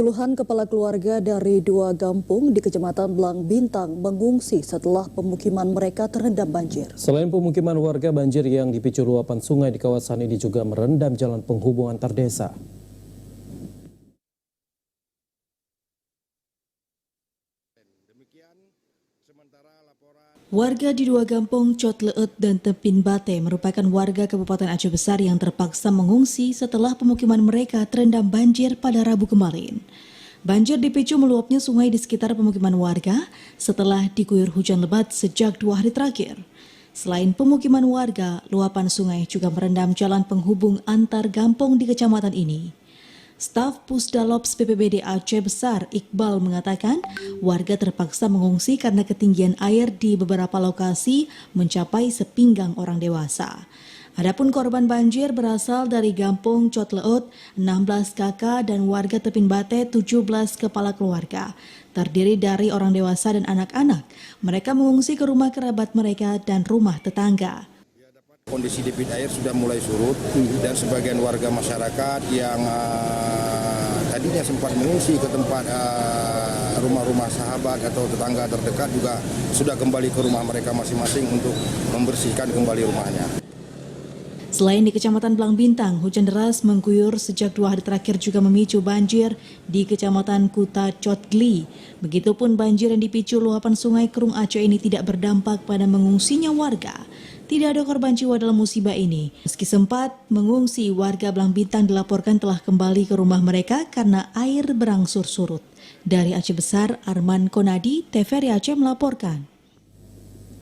Puluhan kepala keluarga dari 2 kampung di Kecamatan Blang Bintang mengungsi setelah pemukiman mereka terendam banjir. Selain pemukiman warga, banjir yang dipicu luapan sungai di kawasan ini juga merendam jalan penghubung antar desa. Warga di 2 kampung Cotleut dan Tepin Bate merupakan warga Kabupaten Aceh Besar yang terpaksa mengungsi setelah pemukiman mereka terendam banjir pada Rabu kemarin. Banjir dipicu meluapnya sungai di sekitar pemukiman warga setelah diguyur hujan lebat sejak 2 hari terakhir. Selain pemukiman warga, luapan sungai juga merendam jalan penghubung antar kampung di kecamatan ini. Staf Pusdalops BPBD Aceh Besar Iqbal mengatakan warga terpaksa mengungsi karena ketinggian air di beberapa lokasi mencapai sepinggang orang dewasa. Adapun korban banjir berasal dari kampung Cotleut, 16 kakak dan warga Tepin Bate, 17 kepala keluarga. Terdiri dari orang dewasa dan anak-anak. Mereka mengungsi ke rumah kerabat mereka dan rumah tetangga. Kondisi debit air sudah mulai surut dan sebagian warga masyarakat yang tadinya sempat mengungsi ke tempat rumah-rumah sahabat atau tetangga terdekat juga sudah kembali ke rumah mereka masing-masing untuk membersihkan kembali rumahnya. Selain di Kecamatan Blang Bintang, hujan deras mengguyur sejak 2 hari terakhir juga memicu banjir di Kecamatan Kuta Cotgli. Begitupun banjir yang dipicu luapan sungai Kerung Aceh ini tidak berdampak pada mengungsinya warga. Tidak ada korban jiwa dalam musibah ini. Meski sempat mengungsi, warga Blang Bintang dilaporkan telah kembali ke rumah mereka karena air berangsur surut. Dari Aceh Besar, Arman Konadi, TVRI Aceh melaporkan.